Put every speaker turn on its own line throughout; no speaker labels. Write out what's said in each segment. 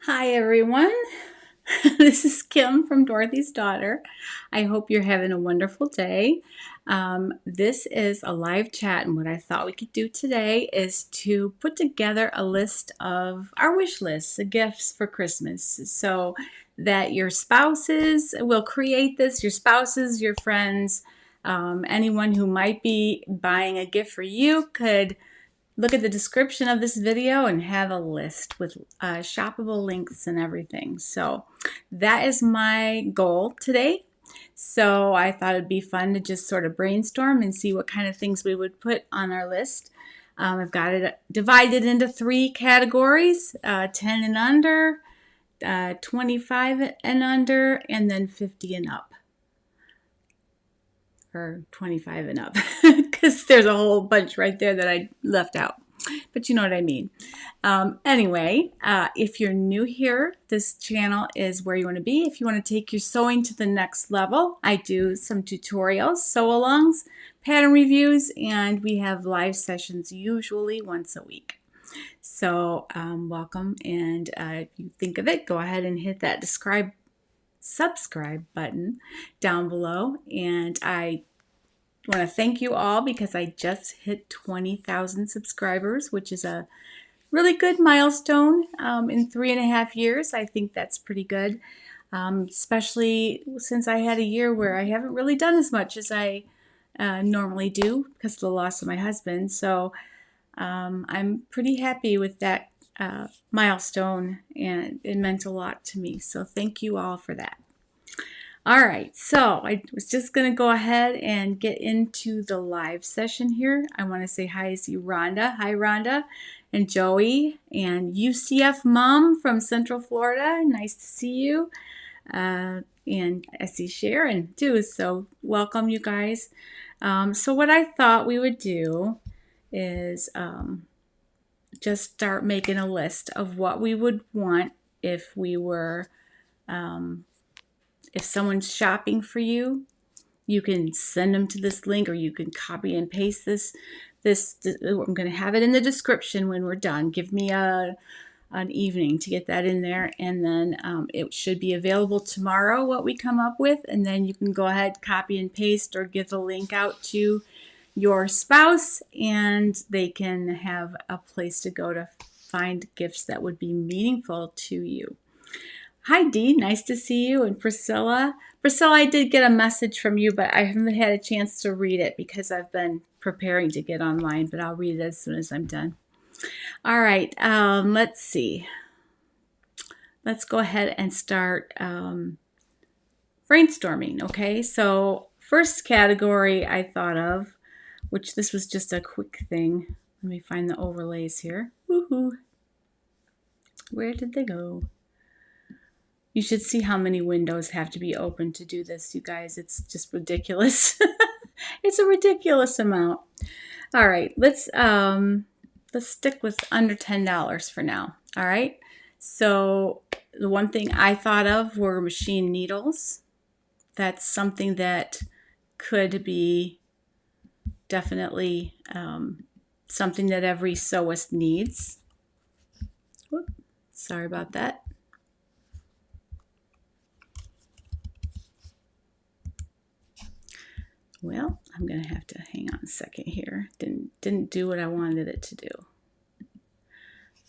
Hi everyone, this is Kim from Dorothy's Daughter. I hope you're having a wonderful day. This is a live chat, and what I thought we could do today is to put together a list of our wish lists, the gifts for Christmas, so that your spouses will create this, your spouses, your friends, anyone who might be buying a gift for you could look at the description of this video and have a list with shoppable links and everything. So that is my goal today. So I thought it'd be fun to just sort of brainstorm and see what kind of things we would put on our list. I've got it divided into 3 categories, 10 and under, 25 and under, and then 50 and up. Or 25 and up, because there's a whole bunch right there that I left out. But you know what I mean. Anyway, if you're new here, this channel is where you want to be. If you want to take your sewing to the next level, I do some tutorials, sew-alongs, pattern reviews, and we have live sessions usually once a week. So welcome, and if you think of it, go ahead and hit that subscribe button down below. And I want to thank you all because I just hit 20,000 subscribers, which is a really good milestone in 3.5 years. I think that's pretty good, especially since I had a year where I haven't really done as much as I normally do because of the loss of my husband. So I'm pretty happy with that milestone, and it meant a lot to me. So thank you all for that. All right, so I was just going to go ahead and get into the live session here. I want to say hi to Rhonda. Hi, Rhonda, and Joey, and UCF Mom from Central Florida. Nice to see you. And I see Sharon too, so welcome, you guys. So what I thought we would do is just start making a list of what we would want if we were if someone's shopping for you. You can send them to this link, or you can copy and paste this. I'm going to have it in the description when we're done. Give me an evening to get that in there, and then it should be available tomorrow, what we come up with, and then you can go ahead, copy and paste, or give the link out to your spouse, and they can have a place to go to find gifts that would be meaningful to you. Hi, Dee. Nice to see you. And Priscilla. Priscilla, I did get a message from you, but I haven't had a chance to read it because I've been preparing to get online, but I'll read it as soon as I'm done. All right. Let's see. Let's go ahead and start brainstorming. Okay. So first category I thought of, which this was just a quick thing. Let me find the overlays here. Woohoo. Where did they go? You should see how many windows have to be open to do this, you guys. It's just ridiculous. It's a ridiculous amount. All right, let's stick with under $10 for now. All right. So the one thing I thought of were machine needles. That's something that could be definitely something that every sewist needs. Whoop, sorry about that. Well, I'm going to have to hang on a second here. Didn't do what I wanted it to do.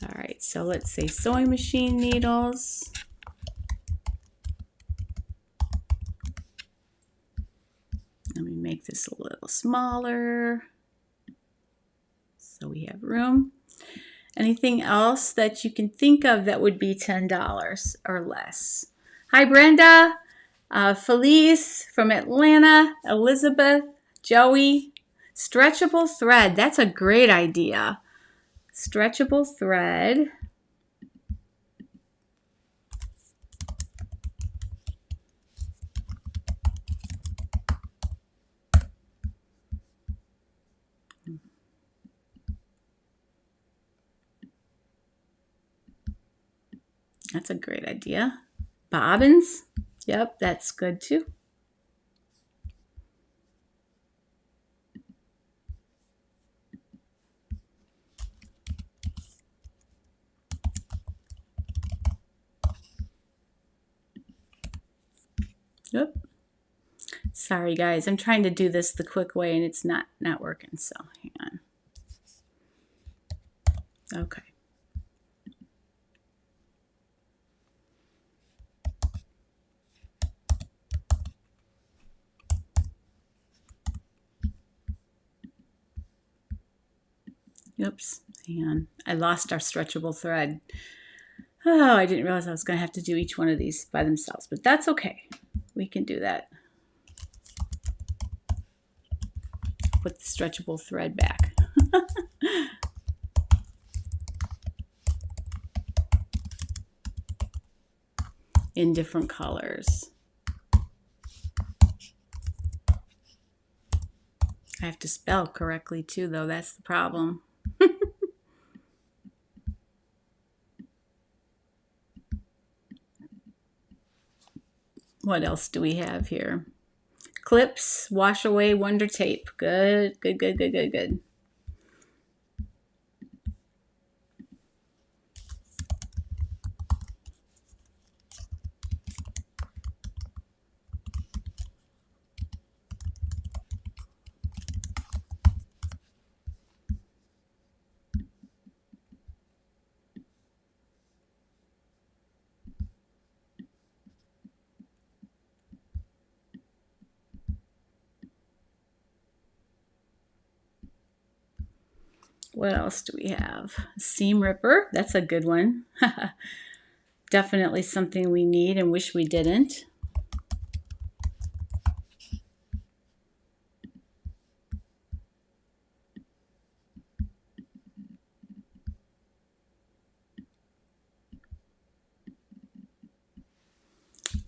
All right, so let's say sewing machine needles. Let me make this a little smaller so we have room. Anything else that you can think of that would be $10 or less? Hi, Brenda. Felice from Atlanta, Elizabeth, Joey. Stretchable thread. That's a great idea. Stretchable thread. That's a great idea. Bobbins. Yep, that's good too. Oop. Sorry guys, I'm trying to do this the quick way and it's not working, so hang on. Okay. Oops, hang on. I lost our stretchable thread. Oh, I didn't realize I was going to have to do each one of these by themselves, but that's okay. We can do that. Put the stretchable thread back. In different colors. I have to spell correctly too, though. That's the problem. What else do we have here? Clips, wash away, wonder tape. Good, good, good, good, good, good. What else do we have? Seam ripper. That's a good one. Definitely something we need and wish we didn't.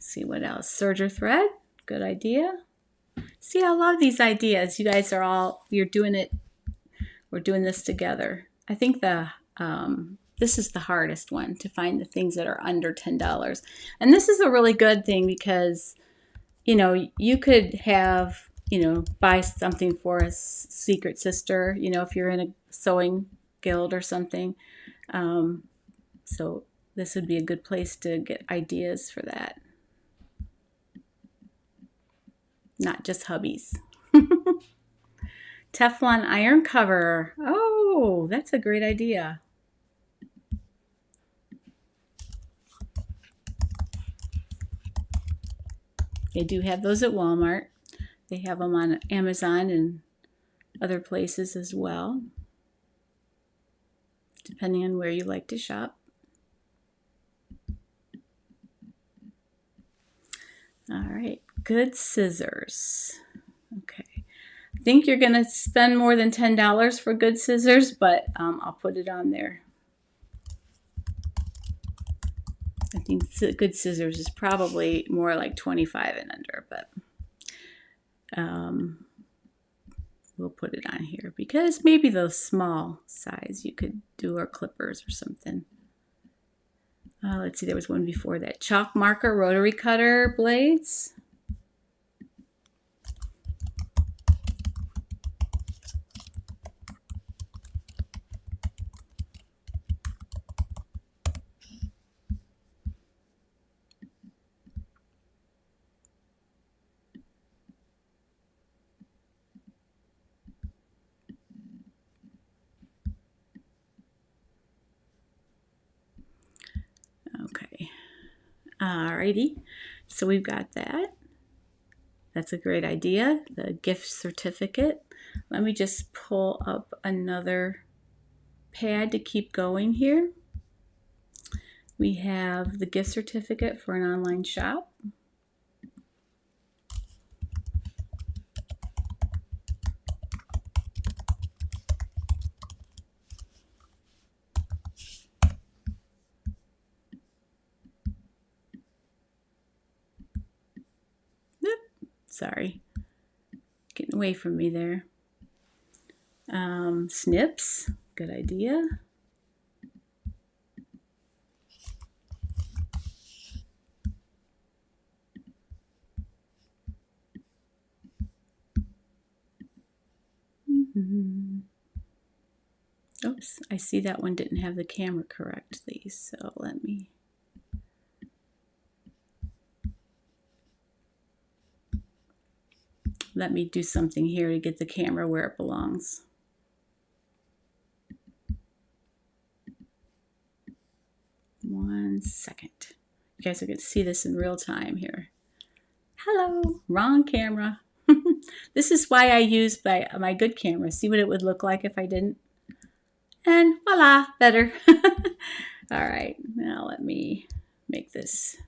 See what else? Serger thread. Good idea. See, I love these ideas. You guys are all, you're doing it. We're doing this together. I think this is the hardest one, to find the things that are under $10. And this is a really good thing because, you know, you could have, you know, buy something for a secret sister, you know, if you're in a sewing guild or something. So this would be a good place to get ideas for that. Not just hubbies. Teflon iron cover. Oh, that's a great idea. They do have those at Walmart. They have them on Amazon and other places as well, depending on where you like to shop. All right, good scissors. Okay. I think you're going to spend more than $10 for good scissors, but I'll put it on there. I think good scissors is probably more like 25 and under, but we'll put it on here because maybe those small size you could do, or clippers or something. Let's see, there was one before that. Chalk marker, rotary cutter blades. Okay. Alrighty. So we've got that. That's a great idea. The gift certificate. Let me just pull up another pad to keep going here. We have the gift certificate for an online shop. Sorry, getting away from me there. Snips, good idea. Oops, I see that one didn't have the camera correctly, so let me. let me do something here to get the camera where it belongs. One second. You guys are going to see this in real time here. Hello, wrong camera. This is why I use my good camera. See what it would look like if I didn't? And voila, better. All right, now let me make this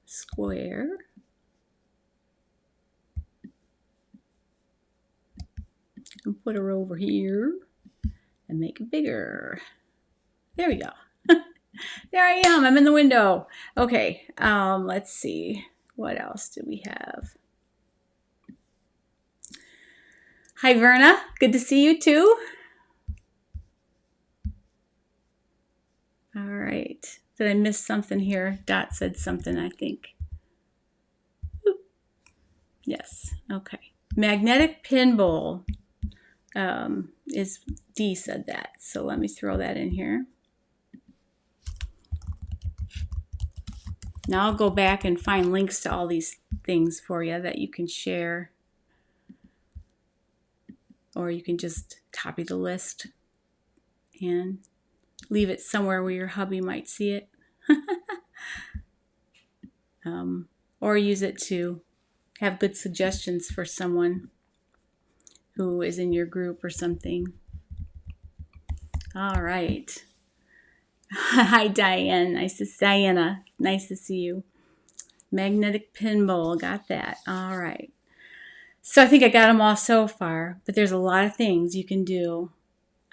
square. And put her over here and make it bigger. There we go. There I am. I'm in the window. Okay, let's see. What else do we have? Hi, Verna. Good to see you too. All right. Did I miss something here? Dot said something, I think. Oop. Yes. Okay. Magnetic pin bowl is D said that. So let me throw that in here. Now I'll go back and find links to all these things for you that you can share. Or you can just copy the list and leave it somewhere where your hubby might see it. Or use it to have good suggestions for someone who is in your group or something. All right. Hi, Diane. Diana. Nice to see you. Magnetic pin bowl. Got that. All right. So I think I got them all so far, but there's a lot of things you can do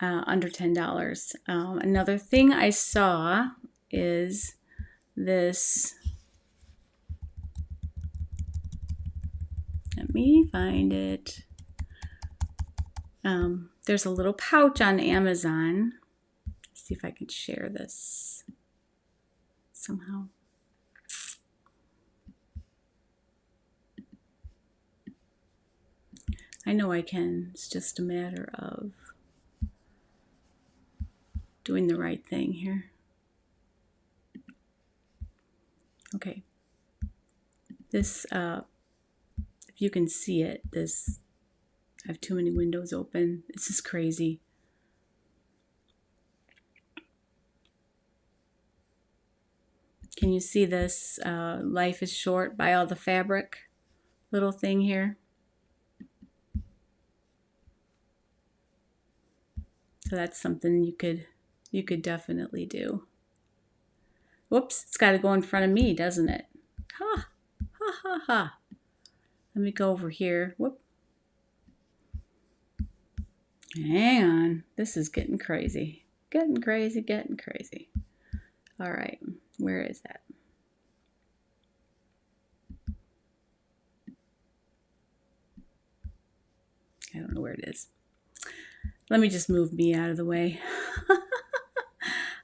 under $10. Another thing I saw is this. Let me find it. There's a little pouch on Amazon. Let's see if I can share this somehow. I know I can. It's just a matter of doing the right thing here. Okay. This, if you can see it, this, I have too many windows open. This is crazy. Can you see this? Life is short, buy all the fabric little thing here. So that's something you could definitely do. Whoops, it's got to go in front of me, doesn't it? Ha, ha, ha, ha. Let me go over here. Whoop. Hang on. This is getting crazy. Getting crazy, getting crazy. All right, where is that? I don't know where it is. Let me just move me out of the way.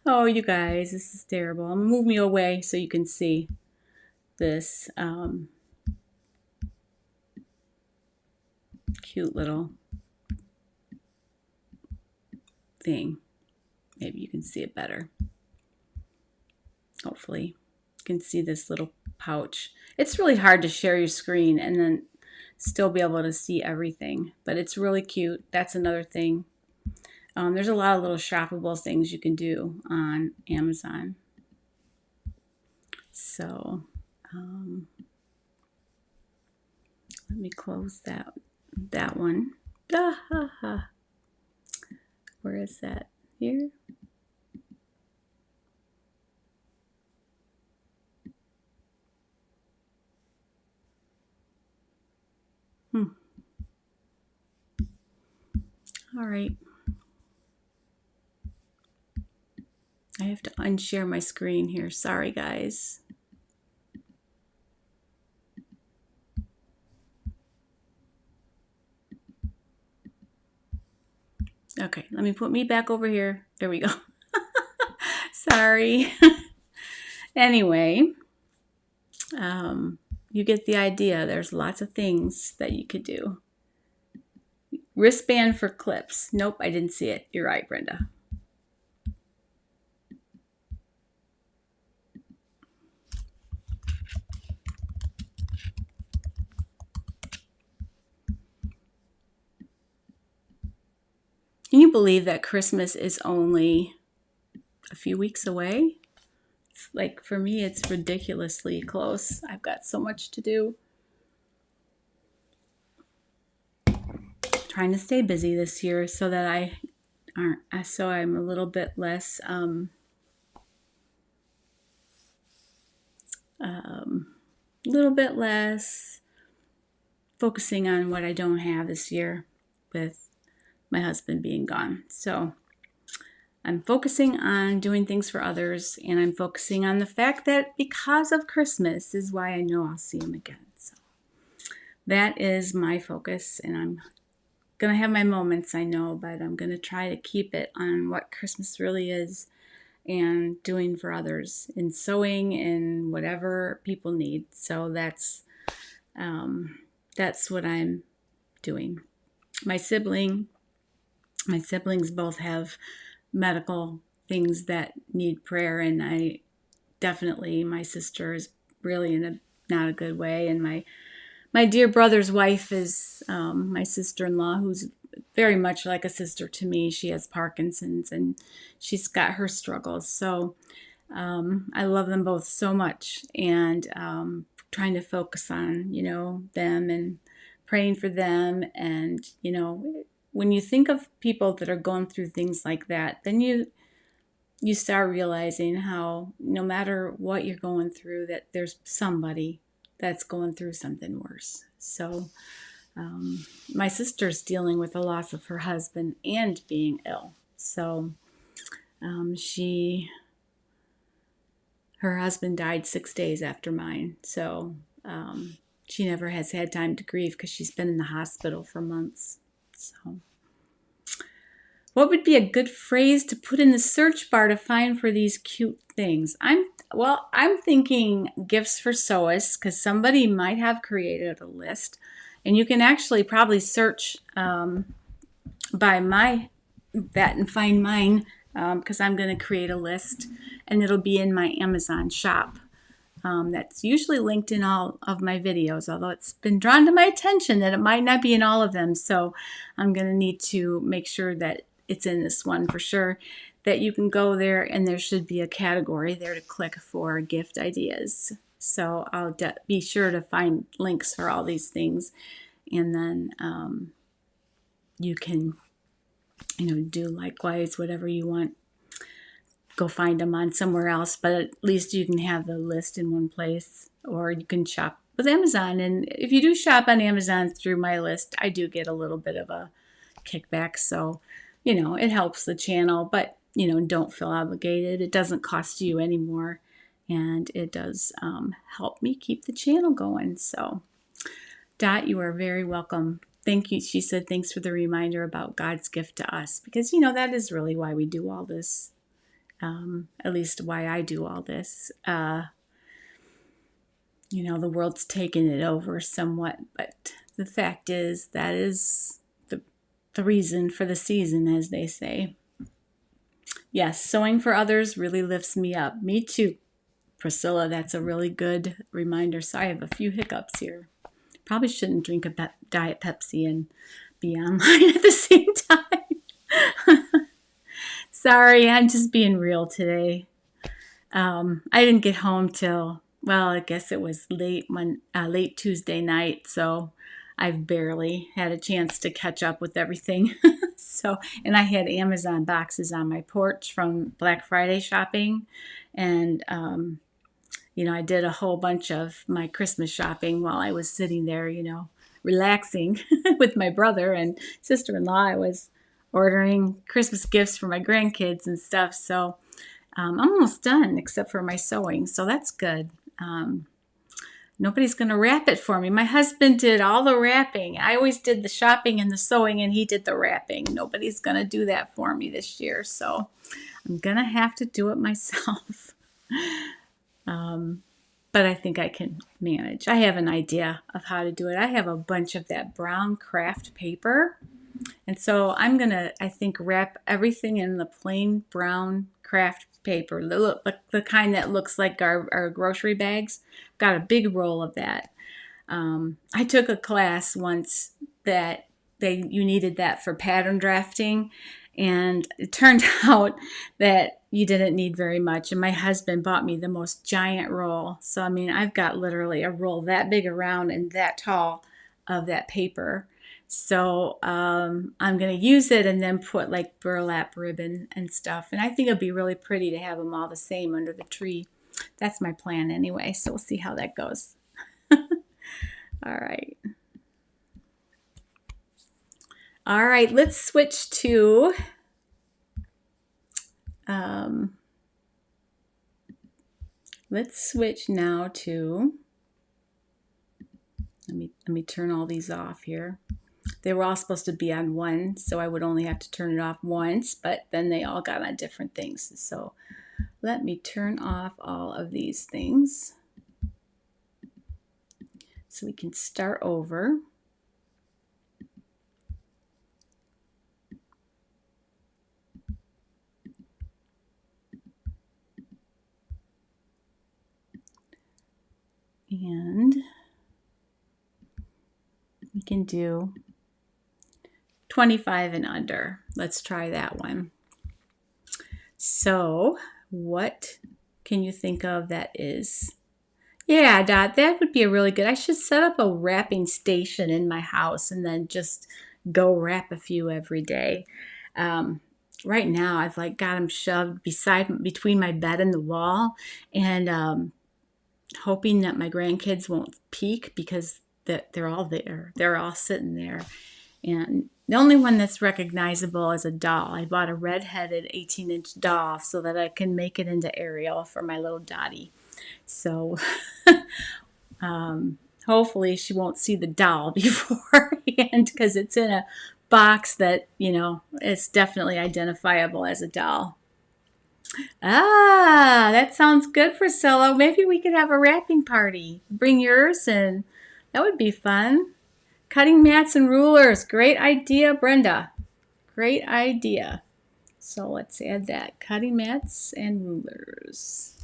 Oh, you guys, this is terrible. I'm gonna move me away so you can see this cute little thing. Maybe you can see it better. Hopefully you can see this little pouch. It's really hard to share your screen and then still be able to see everything, but it's really cute. That's another thing. There's a lot of little shoppable things you can do on Amazon. So let me close that one. Where is that? Here? All right. I have to unshare my screen here. Sorry, guys. Okay, let me put me back over here. There we go. Sorry. Anyway, you get the idea. There's lots of things that you could do. Wristband for clips. Nope, I didn't see it. You're right, Brenda. Can you believe that Christmas is only a few weeks away? It's like, for me, it's ridiculously close. I've got so much to do. Trying to stay busy this year so that I'm a little bit less focusing on what I don't have this year with my husband being gone. So I'm focusing on doing things for others, and I'm focusing on the fact that because of Christmas is why I know I'll see him again. So that is my focus, and I'm going to have my moments, I know, but I'm going to try to keep it on what Christmas really is and doing for others and sewing and whatever people need. So that's what I'm doing. My siblings both have medical things that need prayer, and my sister is really in not a good way, and my dear brother's wife is my sister-in-law, who's very much like a sister to me. She has Parkinson's, and she's got her struggles. So I love them both so much, and trying to focus on, them and praying for them. And, when you think of people that are going through things like that, then you start realizing how no matter what you're going through, that there's somebody that's going through something worse. So my sister's dealing with the loss of her husband and being ill. So her husband died 6 days after mine. So she never has had time to grieve because she's been in the hospital for months. So what would be a good phrase to put in the search bar to find for these cute things? I'm thinking gifts for Sewist, because somebody might have created a list, and you can actually probably search by that and find mine, because I'm going to create a list, and it'll be in my Amazon shop. That's usually linked in all of my videos, although it's been drawn to my attention that it might not be in all of them. So I'm going to need to make sure that it's in this one for sure, that you can go there and there should be a category there to click for gift ideas. So I'll be sure to find links for all these things, and then you can, do likewise whatever you want. Go find them on somewhere else, but at least you can have the list in one place, or you can shop with Amazon. And if you do shop on Amazon through my list, I do get a little bit of a kickback. So, it helps the channel, but, don't feel obligated. It doesn't cost you anymore, and it does help me keep the channel going. So, Dot, you are very welcome. Thank you. She said, thanks for the reminder about God's gift to us, because, that is really why we do all this. At least why I do all this. The world's taken it over somewhat, but the fact is that is the reason for the season, as they say. Yes, sewing for others really lifts me up. Me too, Priscilla. That's a really good reminder. So I have a few hiccups here. Probably shouldn't drink a Diet Pepsi and be online at the same time. Sorry, I'm just being real today. I didn't get home till, I guess it was late Tuesday night, so I've barely had a chance to catch up with everything. And I had Amazon boxes on my porch from Black Friday shopping, and I did a whole bunch of my Christmas shopping while I was sitting there, relaxing with my brother and sister-in-law. I was ordering Christmas gifts for my grandkids and stuff. So I'm almost done except for my sewing. So that's good. Nobody's going to wrap it for me. My husband did all the wrapping. I always did the shopping and the sewing, and he did the wrapping. Nobody's going to do that for me this year. So I'm going to have to do it myself. But I think I can manage. I have an idea of how to do it. I have a bunch of that brown craft paper. And so I'm going to, I think, wrap everything in the plain brown craft paper, the kind that looks like our grocery bags. Got a big roll of that. I took a class once that you needed that for pattern drafting. And it turned out that you didn't need very much. And my husband bought me the most giant roll. So, I mean, I've got literally a roll that big around and that tall of that paper. So I'm going to use it and then put like burlap ribbon and stuff. And I think it'll be really pretty to have them all the same under the tree. That's my plan anyway. So we'll see how that goes. All right. All right, let's switch to let's switch now to let me turn all these off here. They were all supposed to be on one, so I would only have to turn it off once, but then they all got on different things. So let me turn off all of these things so we can start over. And we can do 25 and under. Let's try that one. So what can you think of that is? Yeah, Dot, that would be a really good. I should set up a wrapping station in my house and then just go wrap a few every day. Right now, I've like got them shoved between my bed and the wall, and hoping that my grandkids won't peek because they're all there. They're all sitting there. And the only one that's recognizable is a doll. I bought a red-headed 18-inch doll so that I can make it into Ariel for my little Dottie. So hopefully she won't see the doll beforehand because it's in a box that, you know, it's definitely identifiable as a doll. Ah, that sounds good, Priscilla. Maybe we could have a wrapping party. Bring yours and that would be fun. Cutting mats and rulers. Great idea, Brenda. Great idea. So let's add that. Cutting mats and rulers.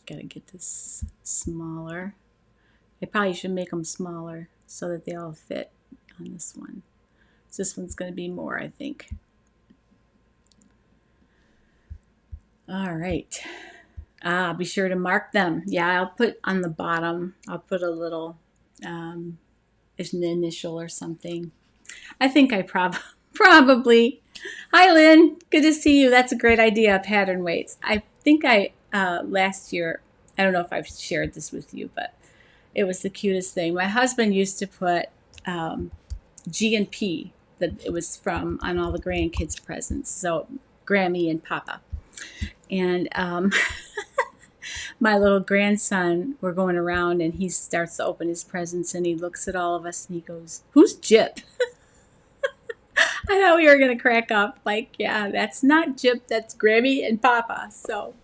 Gotta get this smaller. I probably should make them smaller so that they all fit on this one. So this one's going to be more, I think. All right. Be sure to mark them. Yeah, I'll put on the bottom, I'll put a little an initial or something. I think I probably. Hi, Lynn. Good to see you. That's a great idea, pattern weights. I think last year, I don't know if I've shared this with you, but it was the cutest thing. My husband used to put G and P that it was from on all the grandkids' presents. So Grammy and Papa. And my little grandson, we're going around and he starts to open his presents and he looks at all of us and he goes, "Who's Jip?" I thought we were going to crack up. Like, yeah, that's not Jip, that's Grammy and Papa. So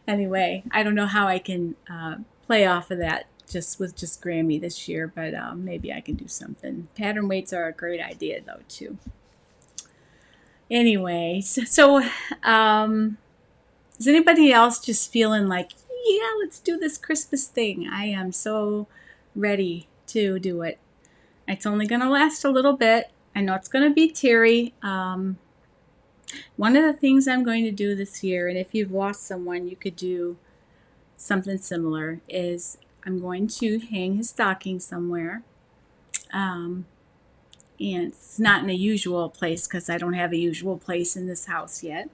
anyway, I don't know how I can play off of that just Grammy this year, but maybe I can do something. Pattern weights are a great idea though too. Anyway, so is anybody else just feeling like, yeah, let's do this Christmas thing? I am so ready to do it. It's only going to last a little bit. I know it's going to be teary. One of the things I'm going to do this year, and if you've lost someone, you could do something similar, is I'm going to hang his stocking somewhere. And it's not in a usual place because I don't have a usual place in this house yet.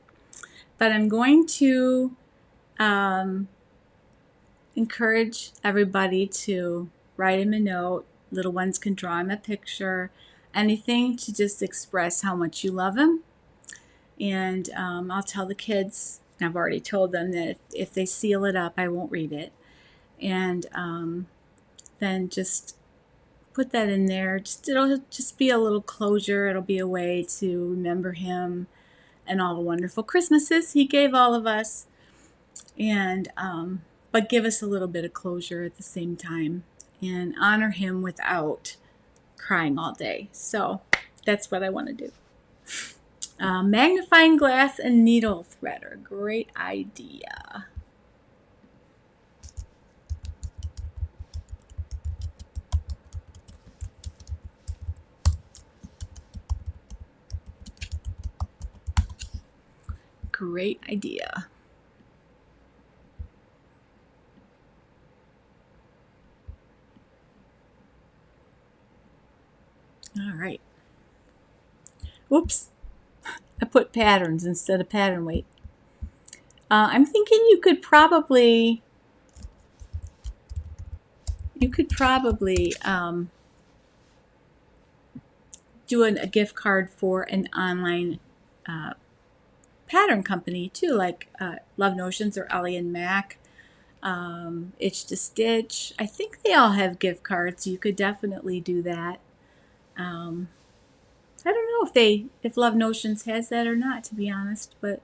But I'm going to encourage everybody to write him a note. Little ones can draw him a picture. Anything to just express how much you love him. And I'll tell the kids, and I've already told them that if they seal it up, I won't read it. And then just put that in there. It'll just be a little closure. It'll be a way to remember him and all the wonderful Christmases he gave all of us. And but give us a little bit of closure at the same time and honor him without crying all day. So that's what I want to do. Magnifying glass and needle threader. Great idea. Great idea. All right. Oops. I put patterns instead of pattern weight. I'm thinking you could probably do a gift card for an online pattern company too, like Love Notions or Ellie Mac, Itch to Stitch. I think they all have gift cards. You could definitely do that. I don't know if Love Notions has that or not, to be honest, but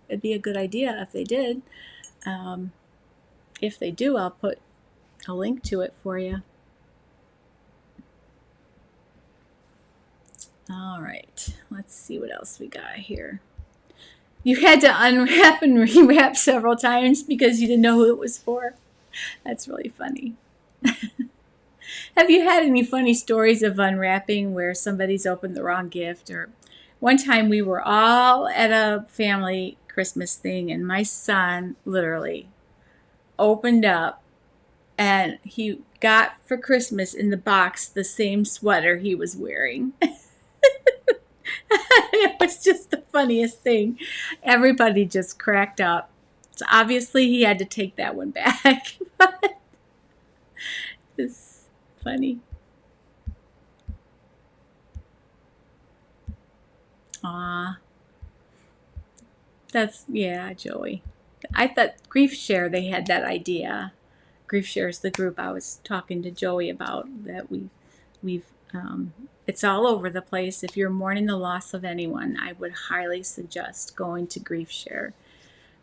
it'd be a good idea if they did. If they do, I'll put a link to it for you. All right, let's see what else we got here. You had to unwrap and rewrap several times because you didn't know who it was for. That's really funny. Have you had any funny stories of unwrapping where somebody's opened the wrong gift? Or one time we were all at a family Christmas thing and my son literally opened up and he got for Christmas in the box the same sweater he was wearing. It was just the funniest thing. Everybody just cracked up. So obviously he had to take that one back. But it's funny. Aw. Yeah, Joey. I thought Grief Share, they had that idea. Grief Share is the group I was talking to Joey about that we've it's all over the place. If you're mourning the loss of anyone, I would highly suggest going to Grief Share.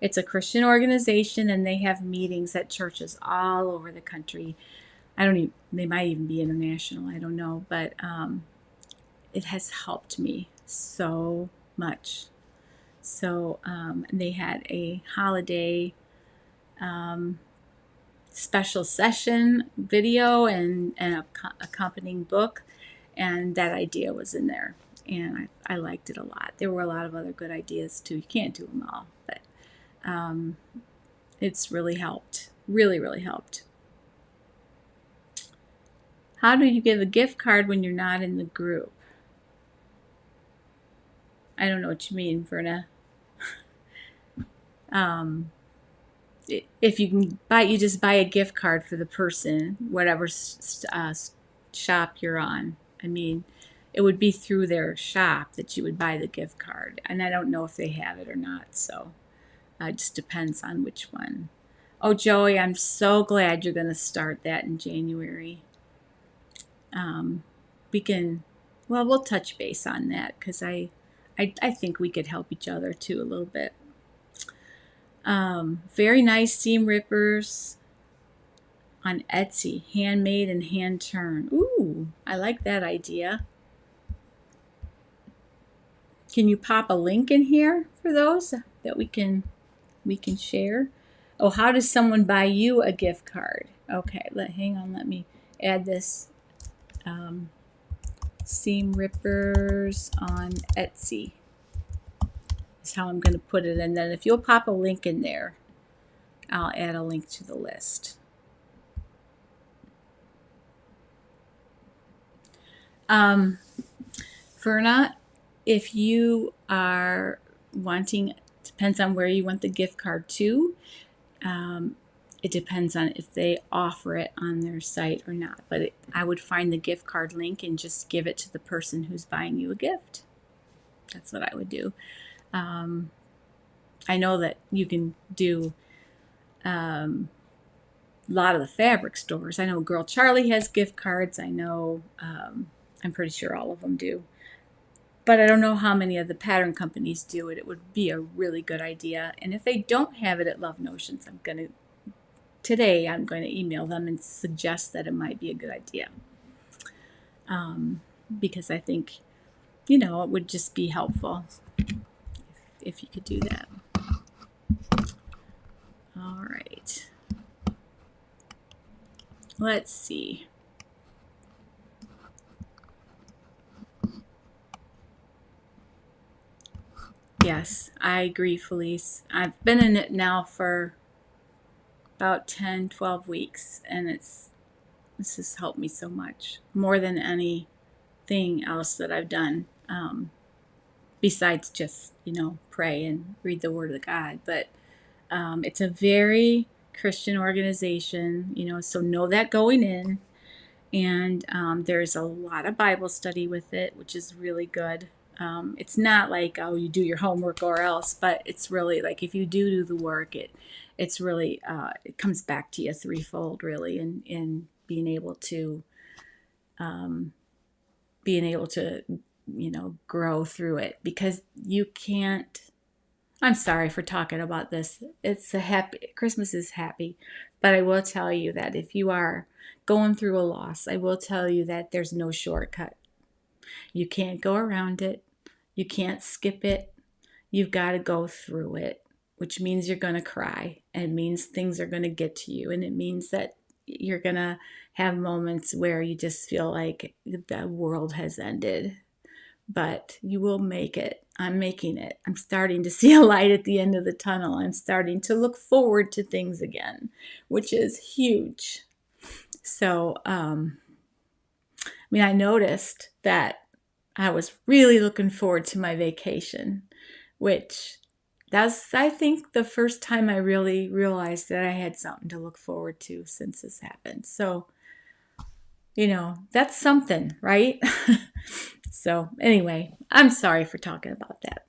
It's a Christian organization and they have meetings at churches all over the country. They might even be international, I don't know, but it has helped me so much. So they had a holiday special session video and an accompanying book, and that idea was in there, and I liked it a lot. There were a lot of other good ideas too. You can't do them all, but it's really helped. Really, really helped. How do you give a gift card when you're not in the group? I don't know what you mean, Verna. If you can you just buy a gift card for the person, whatever shop you're on. I mean, it would be through their shop that you would buy the gift card. And I don't know if they have it or not, so it just depends on which one. Oh, Joey, I'm so glad you're going to start that in January. We'll touch base on that because I think we could help each other too a little bit. Very nice seam rippers on Etsy, handmade and hand turn. Ooh, I like that idea. Can you pop a link in here for those that we can share? Oh, how does someone buy you a gift card? Okay, hang on, let me add this. Seam rippers on Etsy is how I'm going to put it, and then if you'll pop a link in there, I'll add a link to the list. Verna, if you are wanting, depends on where you want the gift card to. It depends on if they offer it on their site or not. But I would find the gift card link and just give it to the person who's buying you a gift. That's what I would do. I know that you can do a lot of the fabric stores. I know Girl Charlee has gift cards. I know, I'm pretty sure all of them do. But I don't know how many of the pattern companies do it. It would be a really good idea. And if they don't have it at Love Notions, I'm going to email them and suggest that it might be a good idea. Because I think it would just be helpful if you could do that. All right. Let's see. Yes, I agree, Felice. I've been in it now for about 10, 12 weeks, and this has helped me so much, more than anything else that I've done, besides just, pray and read the Word of God. But it's a very Christian organization, so know that going in. And there's a lot of Bible study with it, which is really good. It's not like, oh, you do your homework or else, but it's really like if you do the work, it's really it comes back to you threefold, really, in being able to grow through it, because you can't. I'm sorry for talking about this. It's a happy Christmas is happy, but I will tell you that if you are going through a loss, I will tell you that there's no shortcut. You can't go around it. You can't skip it. You've got to go through it, which means you're going to cry. And it means things are going to get to you. And it means that you're going to have moments where you just feel like the world has ended. But you will make it. I'm making it. I'm starting to see a light at the end of the tunnel. I'm starting to look forward to things again, which is huge. So, I noticed that I was really looking forward to my vacation, which that's, I think, the first time I really realized that I had something to look forward to since this happened. So, that's something, right? So anyway, I'm sorry for talking about that.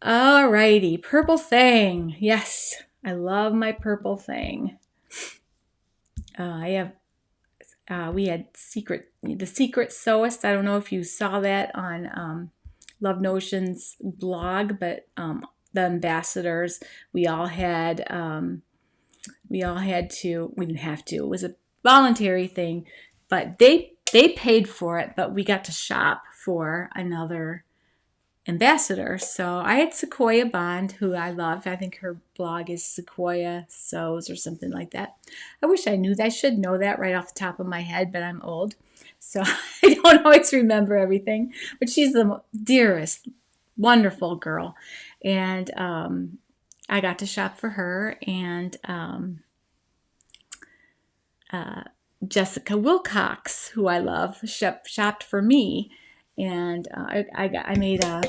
All righty, purple thing. Yes, I love my purple thing. We had the secret sewist. I don't know if you saw that on Love Notion's blog, but the ambassadors, we all had to. We didn't have to. It was a voluntary thing, but they paid for it. But we got to shop for another ambassador. So I had Sequoia Bond, who I love. I think her blog is Sequoia Sews or something like that. I wish I knew that. I should know that right off the top of my head, but I'm old, so I don't always remember everything. But she's the dearest, wonderful girl. And I got to shop for her, and Jessica Wilcox, who I love, shopped for me. And I made a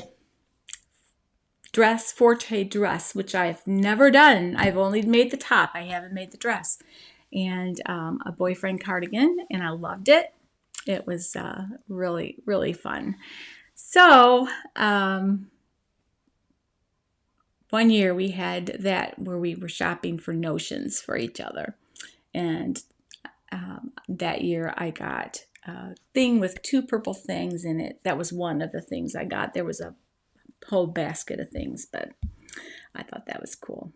forte dress, which I've never done. I've only made the top. I haven't made the dress. And a boyfriend cardigan, and I loved it. It was really, really fun. So one year we had that where we were shopping for notions for each other. And that year I got a thing with 2 purple things in it. That was one of the things I got. There was a whole basket of things, but I thought that was cool.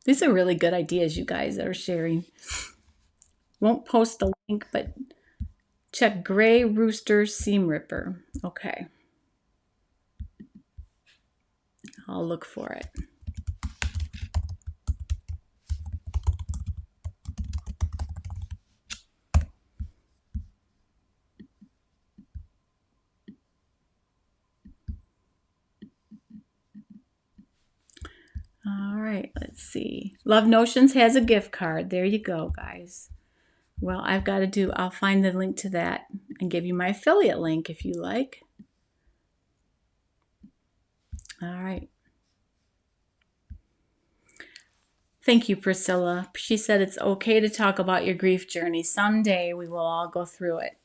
These are really good ideas you guys are sharing. Won't post the link, but check Gray Rooster Seam Ripper. Okay. I'll look for it. All right, let's see. Love Notions has a gift card. There you go, guys. Well, I'll find the link to that and give you my affiliate link if you like. All right. Thank you, Priscilla. She said it's okay to talk about your grief journey. Someday we will all go through it.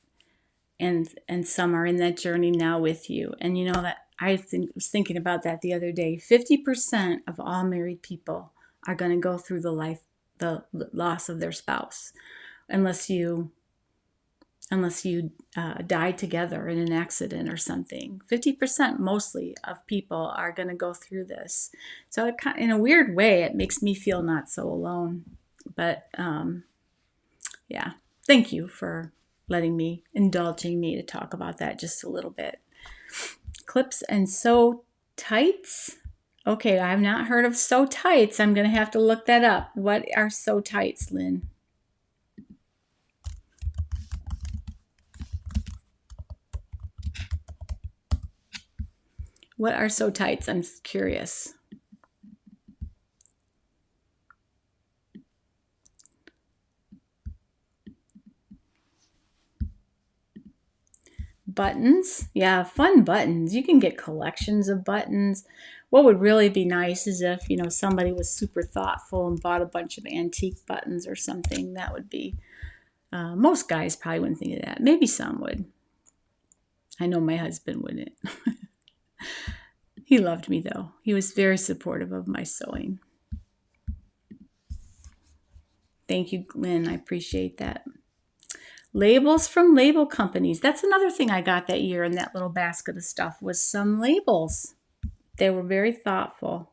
And some are in that journey now with you. And you know that was thinking about that the other day. 50% of all married people are going to go through the loss of their spouse, unless you unless you die together in an accident or something. 50% mostly of people are going to go through this. So in a weird way, it makes me feel not so alone. But yeah, thank you for indulging me to talk about that just a little bit. Clips and sew tights. Okay, I've not heard of sew tights. I'm going to have to look that up. What are sew tights, Lynn? What are sew tights? I'm curious. Buttons. Yeah, fun buttons. You can get collections of buttons. What would really be nice is if, somebody was super thoughtful and bought a bunch of antique buttons or something. That would be, most guys probably wouldn't think of that. Maybe some would. I know my husband wouldn't. He loved me though. He was very supportive of my sewing. Thank you, Lynn. I appreciate that. Labels from label companies. That's another thing I got that year in that little basket of stuff was some labels. They were very thoughtful.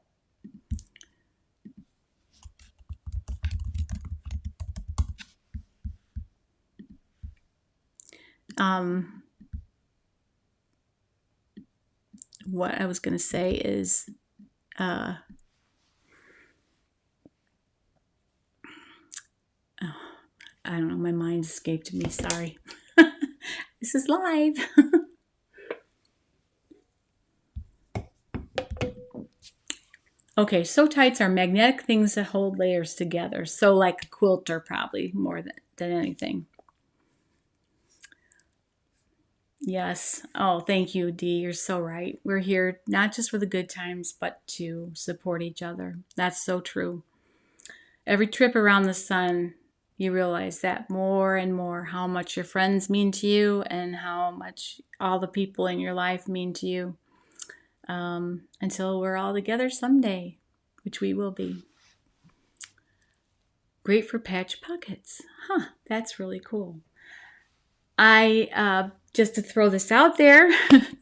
What I was going to say is I don't know, my mind escaped me, sorry. This is live. Okay, sew tights are magnetic things that hold layers together. So like a quilter probably more than anything. Yes. Oh, thank you, Dee. You're so right. We're here not just for the good times, but to support each other. That's so true. Every trip around the sun, you realize that more and more how much your friends mean to you and how much all the people in your life mean to you, until we're all together someday, which we will be. Great for patch pockets. Huh, that's really cool. Just to throw this out there,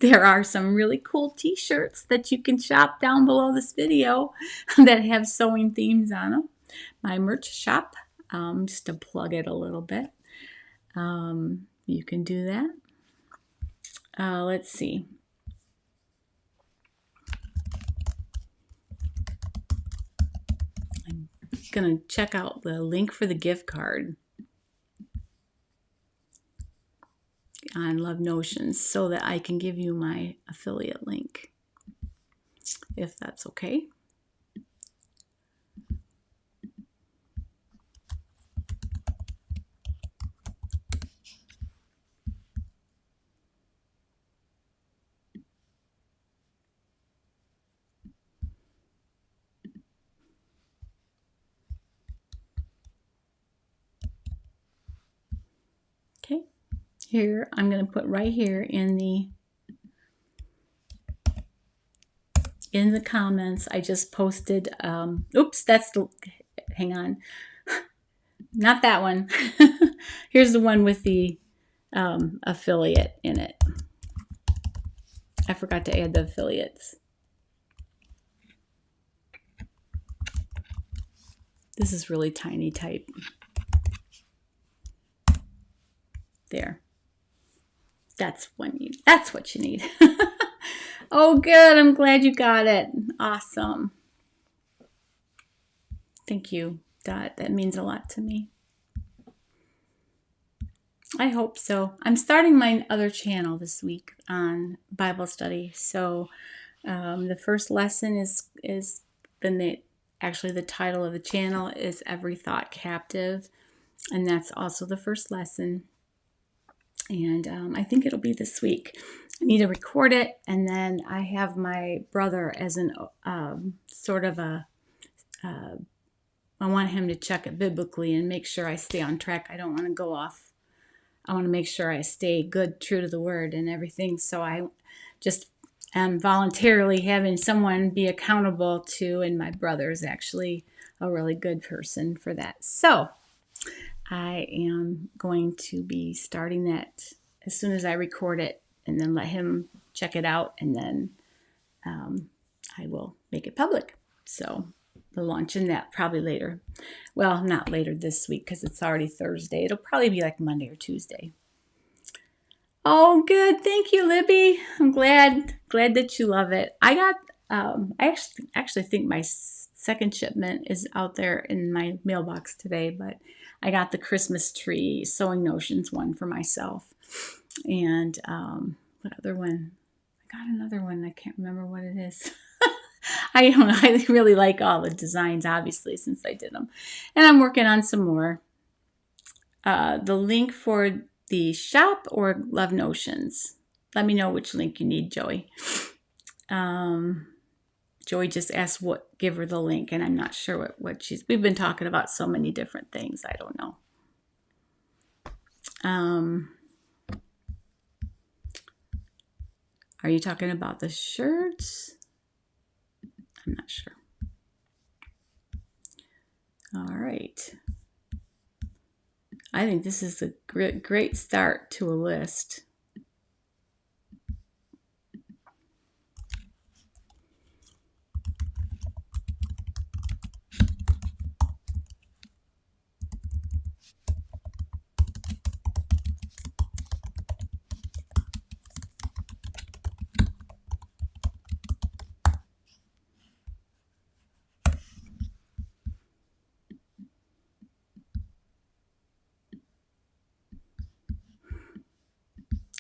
there are some really cool t-shirts that you can shop down below this video that have sewing themes on them. My merch shop, just to plug it a little bit. You can do that. Let's see. I'm going to check out the link for the gift card on Love Notions so that I can give you my affiliate link, if that's okay. Okay, here I'm going to put right here in the comments. I just posted, oops, hang on, not that one. Here's the one with the affiliate in it. I forgot to add the affiliates. This is really tiny type. There. That's what you need. Oh, good. I'm glad you got it. Awesome. Thank you, Dot. That means a lot to me. I hope so. I'm starting my other channel this week on Bible study. So the first lesson actually the title of the channel is Every Thought Captive. And that's also the first lesson. And I think it'll be this week. I need to record it, and then I have my brother as an sort of a, I want him to check it biblically and make sure I stay on track. I don't want to go off. I want to make sure I stay good, true to the word and everything. So I just am voluntarily having someone be accountable to, and my brother is actually a really good person for that. So I am going to be starting that as soon as I record it, and then let him check it out, and then I will make it public. So the launch in that probably later. Well, not later this week because it's already Thursday. It'll probably be like Monday or Tuesday. Oh, good. Thank you, Libby. I'm glad that you love it. I got. I actually think my second shipment is out there in my mailbox today, but I got the Christmas tree Sewing Notions one for myself. And what other one? I got another one. I can't remember what it is. I don't know. I really like all the designs, obviously, since I did them. And I'm working on some more. The link for the shop or Love Notions. Let me know which link you need, Joey. Joey just asked give her the link, and I'm not sure what we've been talking about so many different things. I don't know. Are you talking about the shirts? I'm not sure. All right. I think this is a great start to a list.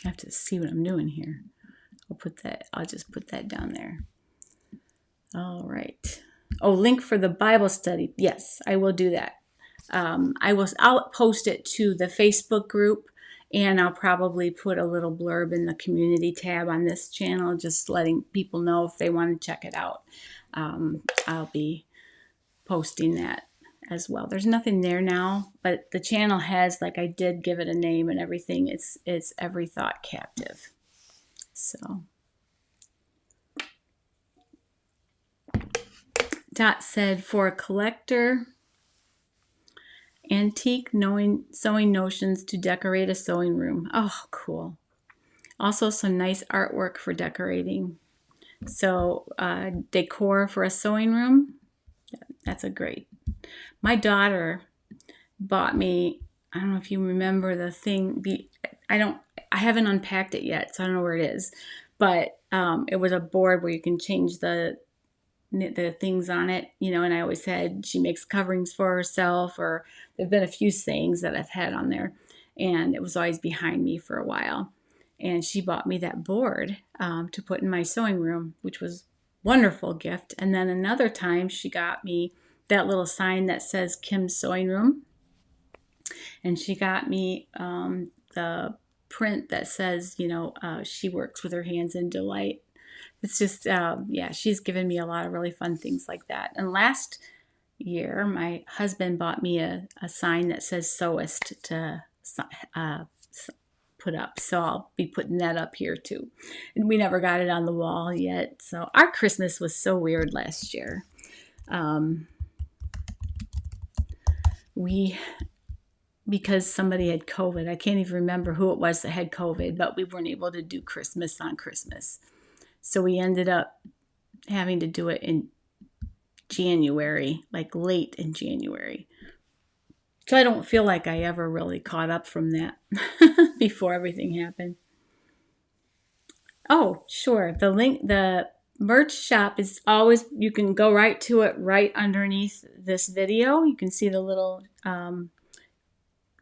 I have to see what I'm doing here. I'll just put that down there. All right. Oh, link for the Bible study. Yes, I will do that. I'll post it to the Facebook group, and I'll probably put a little blurb in the community tab on this channel, just letting people know if they want to check it out. I'll be posting that as well. There's nothing there now, but the channel has, like, I did give it a name and everything. It's Every Thought Captive. So Dot said, for a collector, antique sewing notions to decorate a sewing room. Oh, cool. Also some nice artwork for decorating. So decor for a sewing room. That's a great. My daughter bought me, I don't know if you remember the thing. I haven't unpacked it yet, so I don't know where it is. But it was a board where you can change the things on it, and I always said she makes coverings for herself, or there've been a few sayings that I've had on there, and it was always behind me for a while. And she bought me that board to put in my sewing room, which was a wonderful gift. And then another time she got me that little sign that says Kim's Sewing Room. And she got me the print that says, she works with her hands in delight. It's just, she's given me a lot of really fun things like that. And last year, my husband bought me a sign that says Sewist to put up. So I'll be putting that up here too. And we never got it on the wall yet. So our Christmas was so weird last year. Because somebody had COVID, I can't even remember who it was that had COVID, but we weren't able to do Christmas on Christmas. So we ended up having to do it in January, like late in January. So I don't feel like I ever really caught up from that before everything happened. Oh, sure. The merch shop is always, you can go right to it right underneath this video. You can see the little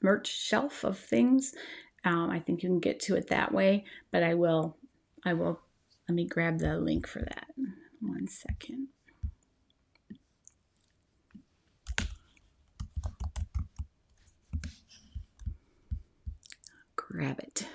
merch shelf of things. I think you can get to it that way, but I will, let me grab the link for that. 1 second. Grab it.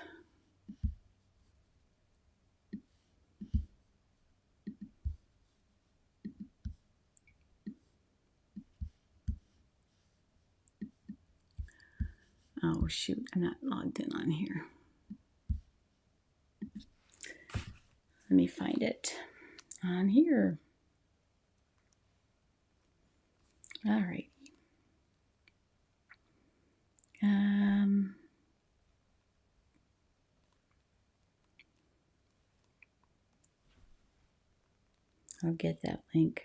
Oh shoot, I'm not logged in on here. Let me find it on here. All right. I'll get that link.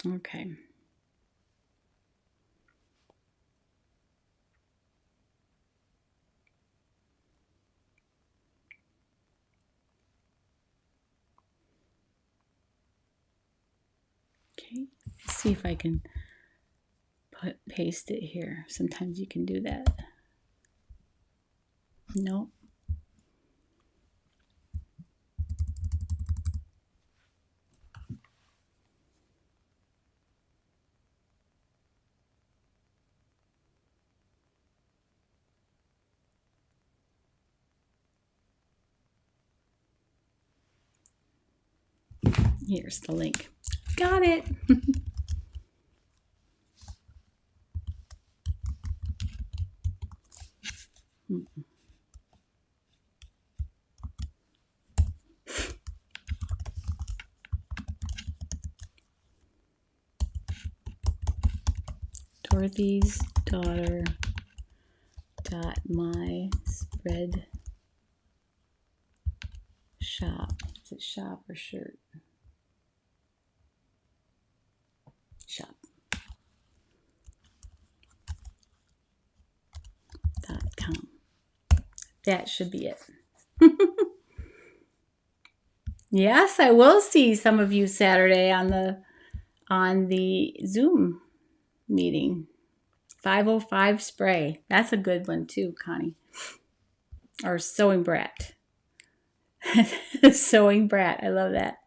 Okay. Okay, let's see if I can paste it here. Sometimes you can do that. No. Here's the link. Got it. Dorothy's daughter dot my spread shop. Is it shop or shirt? Shop. .com. That should be it. Yes, I will see some of you Saturday on the Zoom meeting. 505 spray. That's a good one too, Connie. Or sewing brat. Sewing brat. I love that.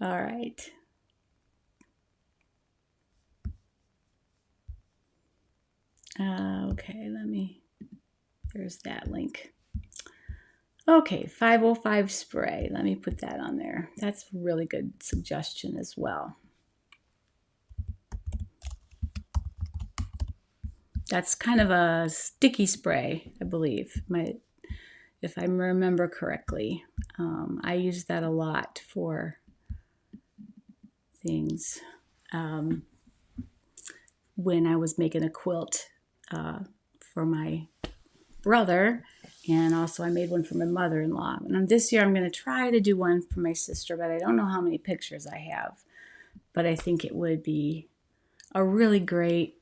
All right. Okay, there's that link. Okay, 505 spray. Let me put that on there. That's a really good suggestion as well. That's kind of a sticky spray, I believe, if I remember correctly. I use that a lot for things. When I was making a quilt for my brother, and also I made one for my mother-in-law. And this year I'm going to try to do one for my sister, but I don't know how many pictures I have. But I think it would be a really great,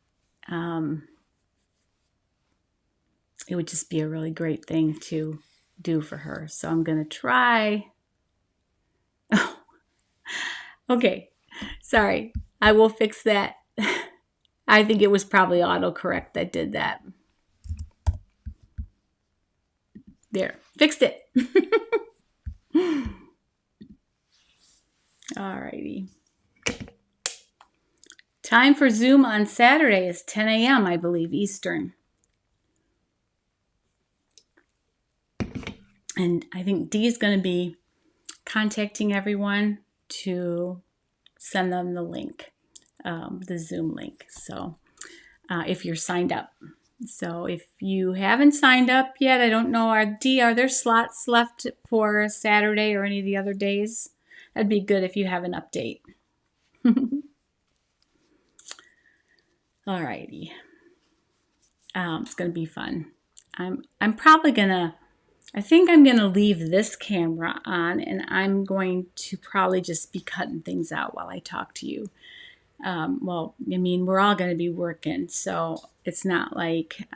it would just be a really great thing to do for her. So I'm going to try. Okay, sorry. I will fix that. I think it was probably autocorrect that did that. There, fixed it. Alrighty. Time for Zoom on Saturday is 10 a.m., I believe, Eastern. And I think Dee is going to be contacting everyone to send them the link, the Zoom link. So if you're signed up. So if you haven't signed up yet, I don't know, are there slots left for Saturday or any of the other days? That'd be good if you have an update. Alrighty. It's going to be fun. I'm probably going to, I think I'm going to leave this camera on, and I'm going to probably just be cutting things out while I talk to you. Well, I mean, we're all going to be working, so it's not like,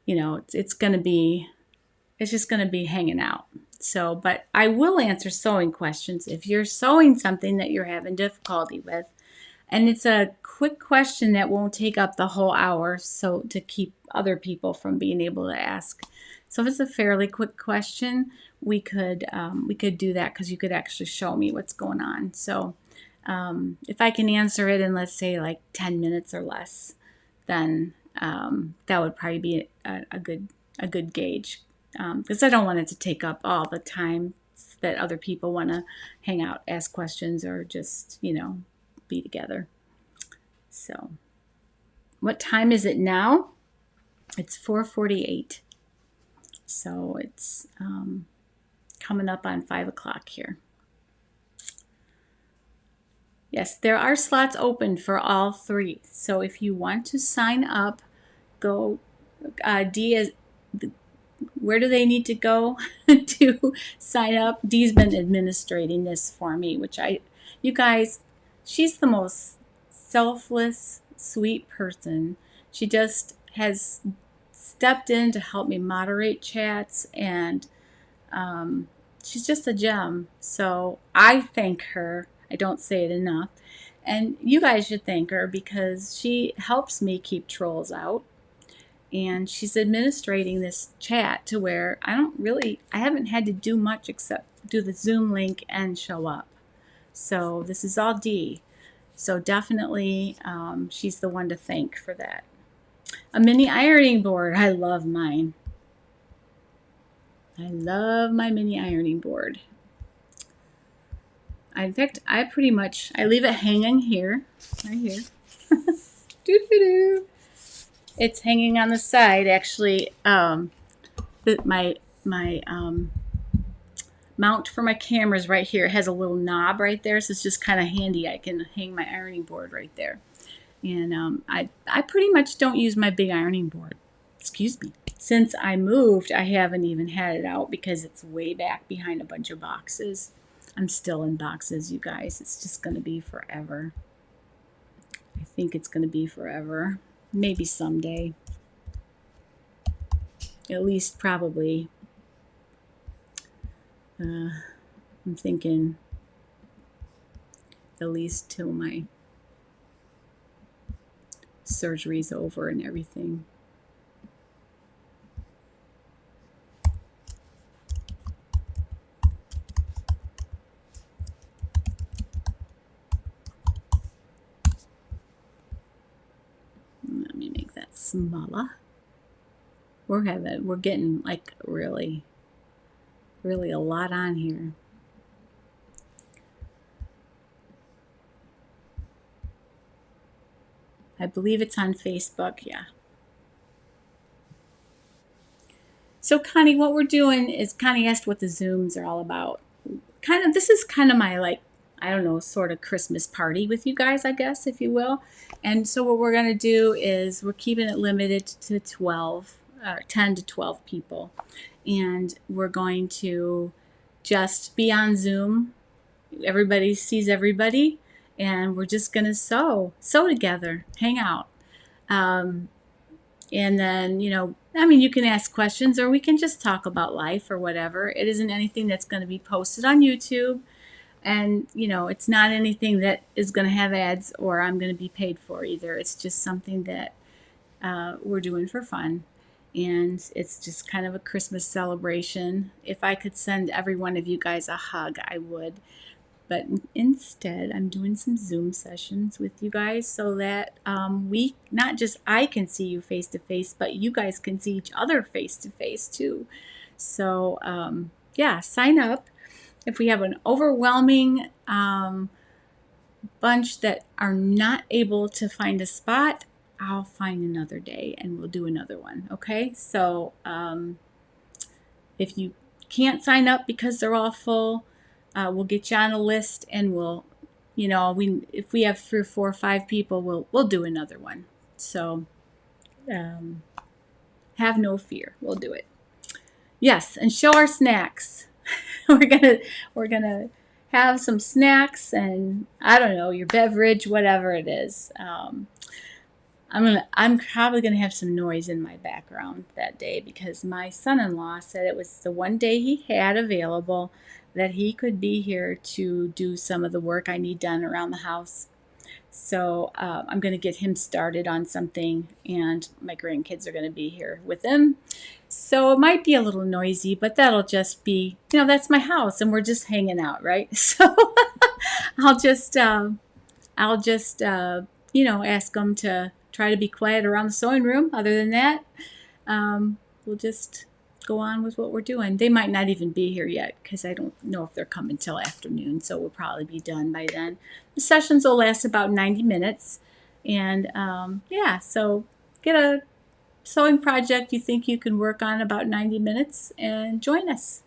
you know, it's just going to be hanging out. So, but I will answer sewing questions if you're sewing something that you're having difficulty with. And it's a quick question that won't take up the whole hour, so to keep other people from being able to ask. So if it's a fairly quick question, we could do that, because you could actually show me what's going on. So if I can answer it in, let's say, like 10 minutes or less, then that would probably be a good gauge, because I don't want it to take up all the time that other people want to hang out, ask questions, or just, you know, be together. So what time is it now? It's 4:48. So it's coming up on 5 o'clock here. Yes, there are slots open for all three. So if you want to sign up, go. Dee is, where do they need to go to sign up? Dee's been administrating this for me, you guys, she's the most selfless, sweet person. She just has stepped in to help me moderate chats, and she's just a gem. So I thank her. I don't say it enough. And you guys should thank her because she helps me keep trolls out. And she's administrating this chat to where I haven't had to do much except do the Zoom link and show up. So this is all Dee. So definitely she's the one to thank for that. A mini ironing board. I love mine. I love my mini ironing board. In fact, I leave it hanging here, right here. Doo-doo-doo. It's hanging on the side. Actually, my mount for my camera is right here. It has a little knob right there, so it's just kind of handy. I can hang my ironing board right there. And I pretty much don't use my big ironing board. Excuse me. Since I moved, I haven't even had it out because it's way back behind a bunch of boxes. I'm still in boxes, you guys. It's just going to be forever. I think it's going to be forever. Maybe someday. At least probably. I'm thinking at least till my surgery's over and everything. Let me make that smaller. We're getting like really a lot on here. I believe it's on Facebook, yeah. So Connie, what we're doing is, Connie asked what the Zooms are all about. This is kind of my, like, I don't know, sort of Christmas party with you guys, I guess, if you will. And so what we're going to do is we're keeping it limited to 10 to 12 people. And we're going to just be on Zoom. Everybody sees everybody. And we're just going to sew together, hang out. And then, you can ask questions or we can just talk about life or whatever. It isn't anything that's going to be posted on YouTube. And, it's not anything that is going to have ads or I'm going to be paid for either. It's just something that we're doing for fun. And it's just kind of a Christmas celebration. If I could send every one of you guys a hug, I would. But instead, I'm doing some Zoom sessions with you guys so that not just I can see you face to face, but you guys can see each other face to face too. So sign up. If we have an overwhelming bunch that are not able to find a spot, I'll find another day and we'll do another one. Okay, so if you can't sign up because they're all full, we'll get you on a list and if we have 3 or 4 or 5 people, we'll do another one. So have no fear, we'll do it. Yes, and show our snacks. we're gonna have some snacks and I don't know, your beverage, whatever it is. I'm probably gonna have some noise in my background that day because my son-in-law said it was the one day he had available that he could be here to do some of the work I need done around the house. So I'm going to get him started on something and my grandkids are going to be here with him. So it might be a little noisy, but that'll just be, that's my house and we're just hanging out, right? So I'll just ask them to try to be quiet around the sewing room. Other than that, we'll just go on with what we're doing. They might not even be here yet because I don't know if they're coming till afternoon, so we'll probably be done by then. The sessions will last about 90 minutes. And yeah, so get a sewing project you think you can work on about 90 minutes and join us.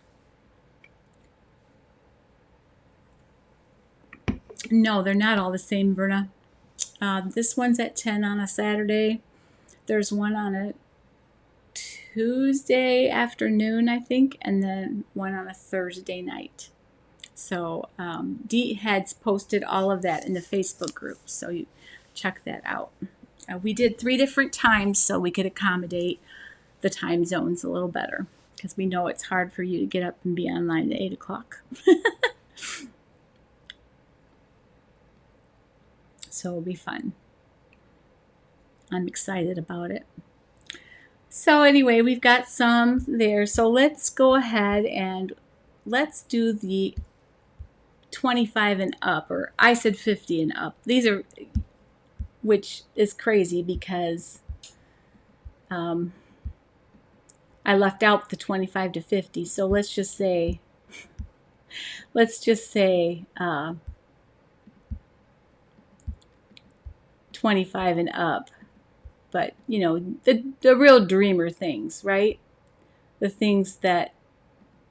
No, they're not all the same, Verna. This one's at 10 on a Saturday. There's one on a Tuesday afternoon, I think, and then one on a Thursday night. So Dee has posted all of that in the Facebook group, so you check that out. We did 3 different times so we could accommodate the time zones a little better, because we know it's hard for you to get up and be online at 8 o'clock. So it'll be fun. I'm excited about it. So anyway, we've got some there. So let's go ahead and let's do the 25 and up, or I said 50 and up. These are, which is crazy because I left out the 25 to 50. So let's just say 25 and up. But, you know, the real dreamer things, right? The things that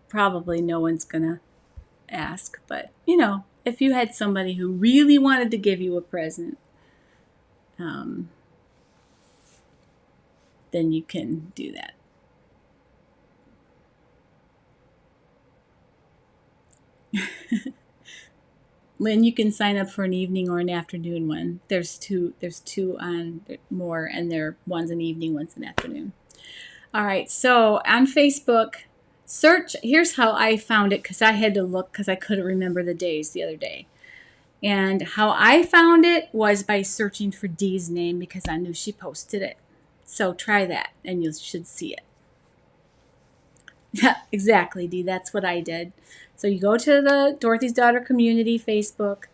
probably no one's going to ask. But, you know, if you had somebody who really wanted to give you a present, then you can do that. Lynn, you can sign up for an evening or an afternoon one. There's two on more, and one's an evening, one's an afternoon. All right, so on Facebook, search. Here's how I found it, because I had to look because I couldn't remember the days the other day. And how I found it was by searching for Dee's name, because I knew she posted it. So try that, and you should see it. Yeah, exactly, Dee. That's what I did. So you go to the Dorothy's Daughter Community Facebook.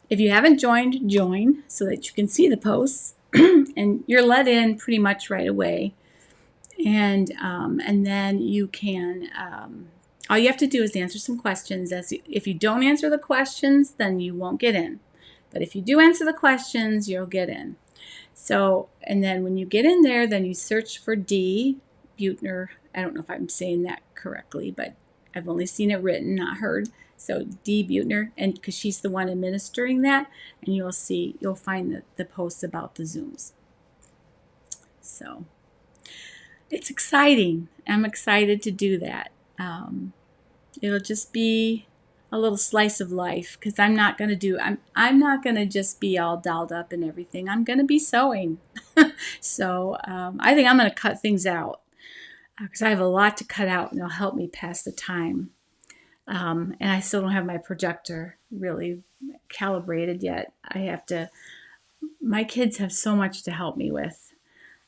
If you haven't joined, join so that you can see the posts. And you're let in pretty much right away. And then you can, all you have to do is answer some questions. If you don't answer the questions, then you won't get in. But if you do answer the questions, you'll get in. So, and then when you get in there, then you search for Dee Buettner. I don't know if I'm saying that correctly, but I've only seen it written, not heard. So Dee Buettner, and because she's the one administering that, and you'll find the posts about the Zooms. So it's exciting. I'm excited to do that. It'll just be a little slice of life, because I'm not going to just be all dolled up and everything. I'm going to be sewing. So I think I'm going to cut things out, because I have a lot to cut out, and it'll help me pass the time. And I still don't have my projector really calibrated yet. My kids have so much to help me with,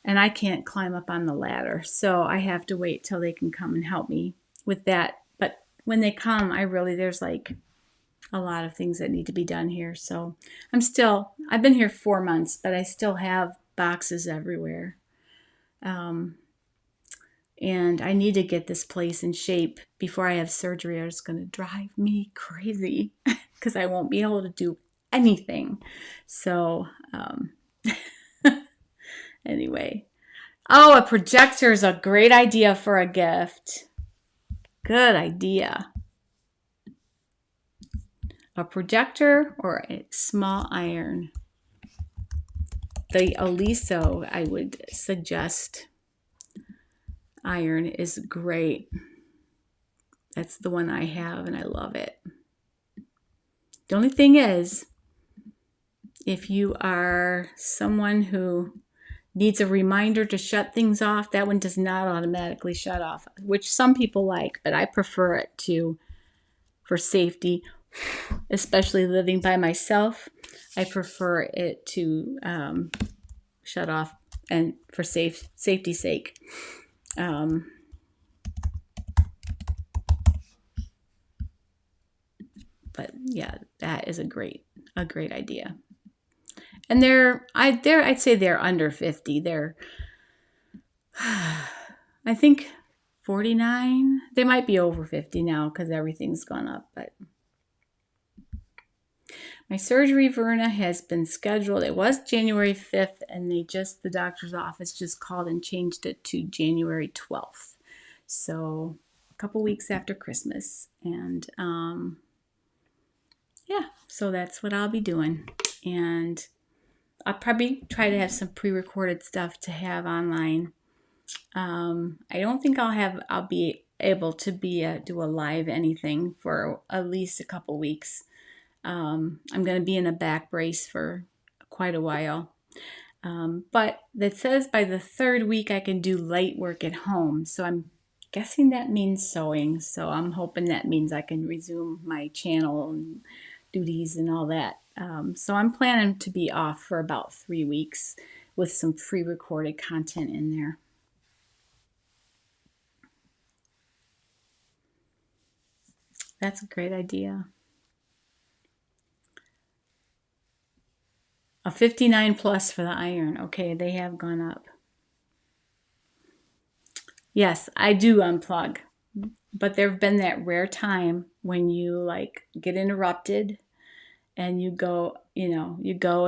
and I can't climb up on the ladder. So I have to wait till they can come and help me with that. But when they come, there's like a lot of things that need to be done here. So I've been here 4 months, but I still have boxes everywhere. And I need to get this place in shape before I have surgery, or it's going to drive me crazy because I won't be able to do anything. So anyway. Oh, a projector is a great idea for a gift. Good idea. A projector or a small iron. The Oliso, I would suggest. Iron is great. That's the one I have, and I love it. The only thing is, if you are someone who needs a reminder to shut things off, that one does not automatically shut off, which some people like, but I prefer it for safety, especially living by myself. I prefer it to shut off, and for safety's sake. But yeah, that is a great idea. And I'd say they're under 50. They're I think 49. They might be over 50 now because everything's gone up, but My surgery, Verna, has been scheduled. It was January 5th, and the doctor's office just called and changed it to January 12th. So a couple weeks after Christmas. And yeah, so that's what I'll be doing. And I'll probably try to have some pre-recorded stuff to have online. I don't think I'll be able to do a live anything for at least a couple weeks. I'm going to be in a back brace for quite a while. But that says by the 3rd week I can do light work at home. So I'm guessing that means sewing. So I'm hoping that means I can resume my channel and duties and all that. So I'm planning to be off for about 3 weeks with some pre-recorded content in there. That's a great idea. A 59 plus for the iron. Okay, they have gone up. Yes, I do unplug. But there've been that rare time when you like get interrupted and you go in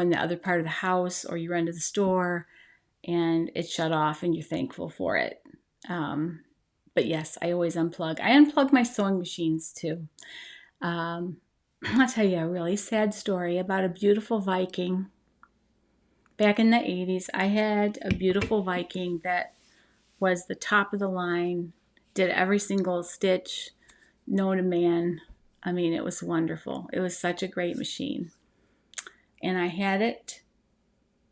the other part of the house or you run to the store and it's shut off and you're thankful for it. But yes, I always unplug. I unplug my sewing machines too. I'll tell you a really sad story about a beautiful Viking. Back in the 80s, I had a beautiful Viking that was the top of the line, did every single stitch known to man. I mean, it was wonderful. It was such a great machine. And I had it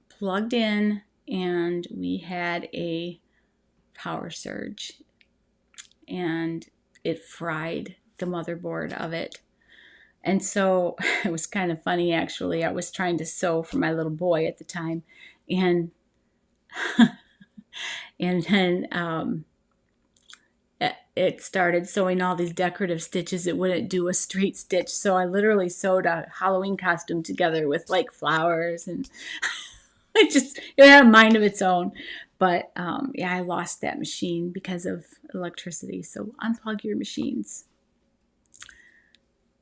plugged in, and we had a power surge. And it fried the motherboard of it. And so it was kind of funny, actually. I was trying to sew for my little boy at the time. And and then it started sewing all these decorative stitches. It wouldn't do a straight stitch. So I literally sewed a Halloween costume together with like flowers. And it had a mind of its own. But yeah, I lost that machine because of electricity. So unplug your machines.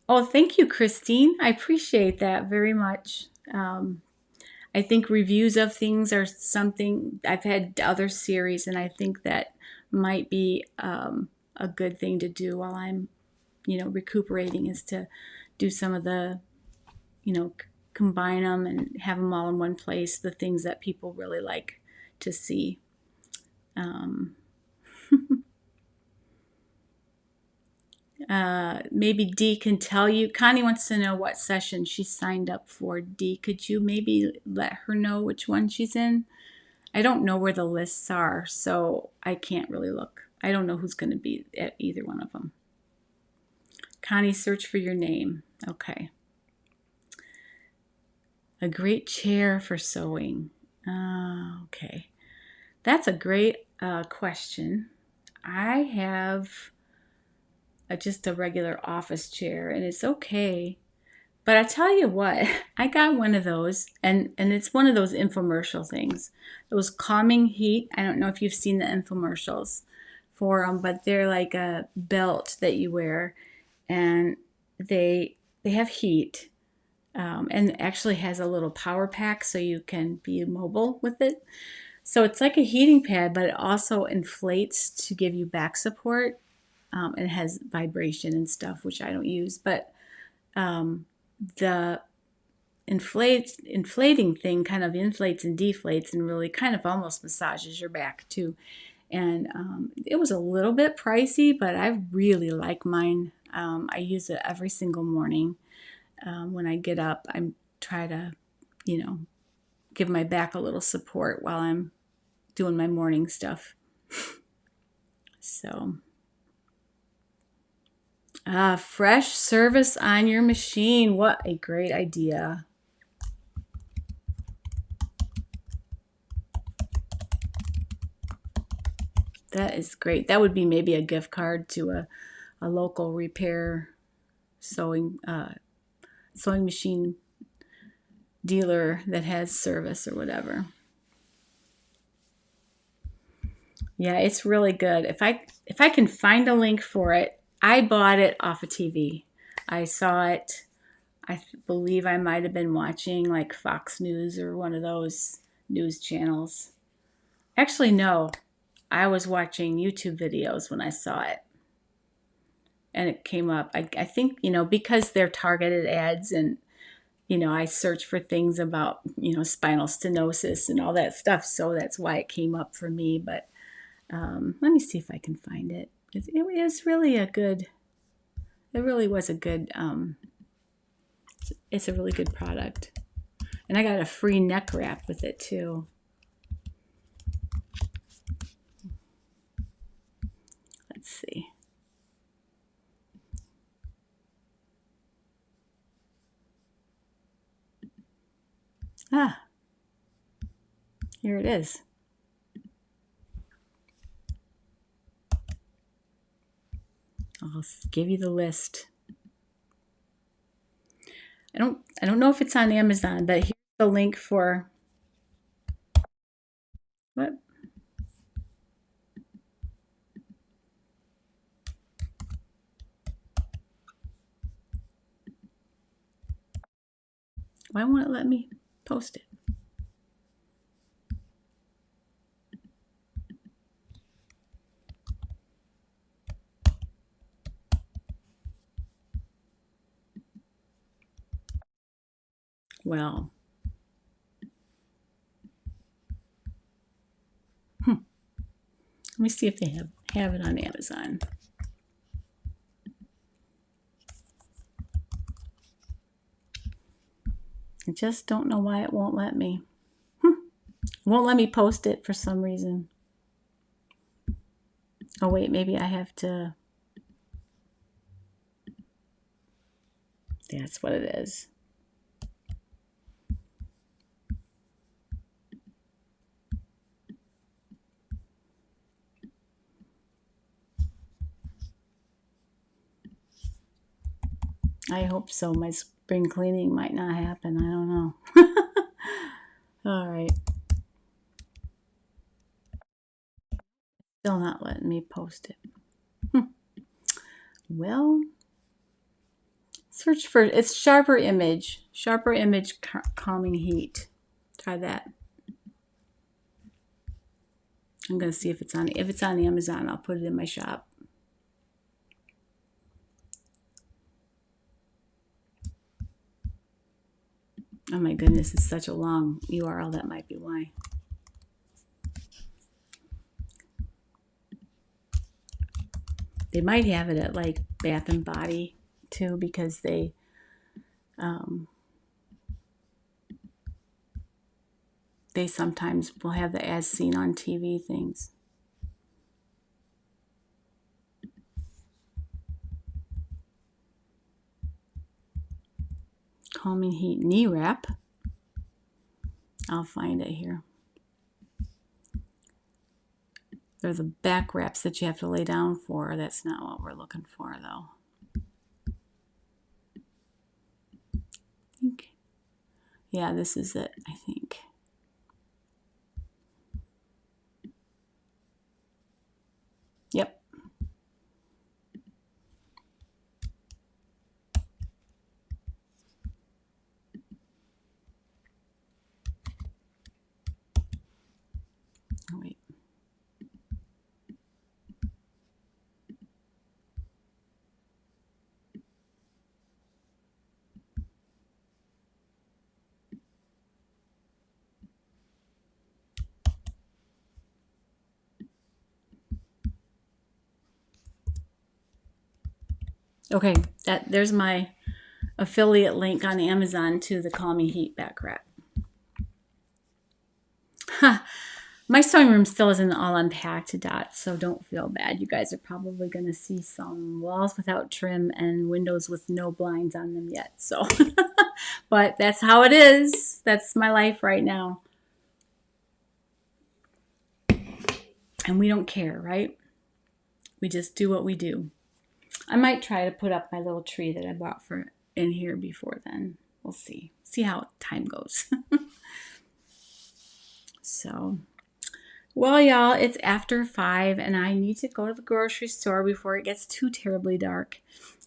Oh, thank you, Christine. I appreciate that very much. I think reviews of things are something, I've had other series, and I think that might be a good thing to do while I'm, recuperating, is to do some of the, combine them and have them all in one place, the things that people really like to see. Maybe Dee can tell you. Connie wants to know what session she signed up for. Dee, could you maybe let her know which one she's in? I don't know where the lists are, so I can't really look. I don't know who's going to be at either one of them. Connie, search for your name. Okay. A great chair for sewing. Okay. That's a great question. I have just a regular office chair, and it's okay. But I tell you what, I got one of those, and it's one of those infomercial things. Those calming heat. I don't know if you've seen the infomercials for them, but they're like a belt that you wear, and they have heat, and actually has a little power pack so you can be mobile with it. So it's like a heating pad, but it also inflates to give you back support. It has vibration and stuff, which I don't use, but the inflating thing kind of inflates and deflates and really kind of almost massages your back too. And it was a little bit pricey, but I really like mine. I use it every single morning. When I get up, I try to, give my back a little support while I'm doing my morning stuff. So, fresh service on your machine. What a great idea. That is great. That would be maybe a gift card to a local repair sewing machine dealer that has service or whatever. Yeah, it's really good. If I can find a link for it, I bought it off of TV. I saw it. believe I might have been watching like Fox News or one of those news channels. Actually, no, I was watching YouTube videos when I saw it. And it came up. I think, because they're targeted ads and, I search for things about, spinal stenosis and all that stuff. So that's why it came up for me. But let me see if I can find it. It was really a good, it really was a good, it's a really good product. And I got a free neck wrap with it too. Let's see. Here it is. I'll give you the list. I don't know if it's on Amazon, but here's the link for what? Why won't it let me post it? Well, let me see if they have it on Amazon. I just don't know why it won't let me. It won't let me post it for some reason. Oh wait, maybe I have to. That's what it is. I hope so. My spring cleaning might not happen. I don't know. All right. Still not letting me post it. Well, search for it's sharper image calming heat. Try that. I'm gonna see if it's on Amazon. I'll put it in my shop. Oh my goodness, it's such a long URL. That might be why. They might have it at like Bath and Body too, because they sometimes will have the as seen on TV things. Calming heat knee wrap. I'll find it here. They're the back wraps that you have to lay down for. That's not what we're looking for, though. Yeah, this is it, I think. Yep. Oh, wait. Okay, there's my affiliate link on Amazon to the Calming Heat back wrap. My sewing room still isn't all unpacked, Dot, so don't feel bad. You guys are probably going to see some walls without trim and windows with no blinds on them yet. So, but that's how it is. That's my life right now. And we don't care, right? We just do what we do. I might try to put up my little tree that I bought for in here before then. We'll see. See how time goes. So, well, y'all, it's after 5 and I need to go to the grocery store before it gets too terribly dark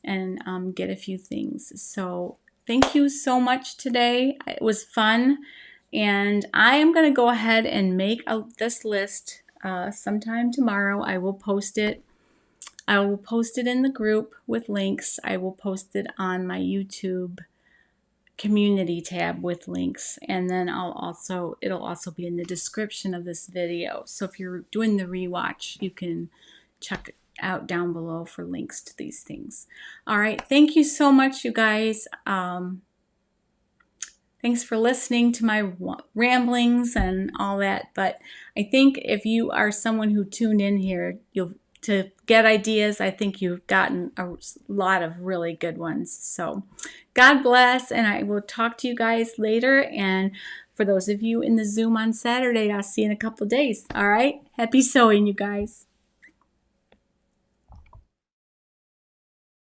and get a few things. So thank you so much today. It was fun. And I am going to go ahead and make this list sometime tomorrow. I will post it. I will post it in the group with links. I will post it on my YouTube community tab with links, and then it'll also be in the description of this video. So if you're doing the rewatch, you can check out down below for links to these things. All right, thank you so much, you guys. Thanks for listening to my ramblings and all that. But I think if you are someone who tuned in here, to get ideas, I think you've gotten a lot of really good ones. So God bless, and I will talk to you guys later. And for those of you in the Zoom on Saturday, I'll see you in a couple of days. All right? Happy sewing, you guys.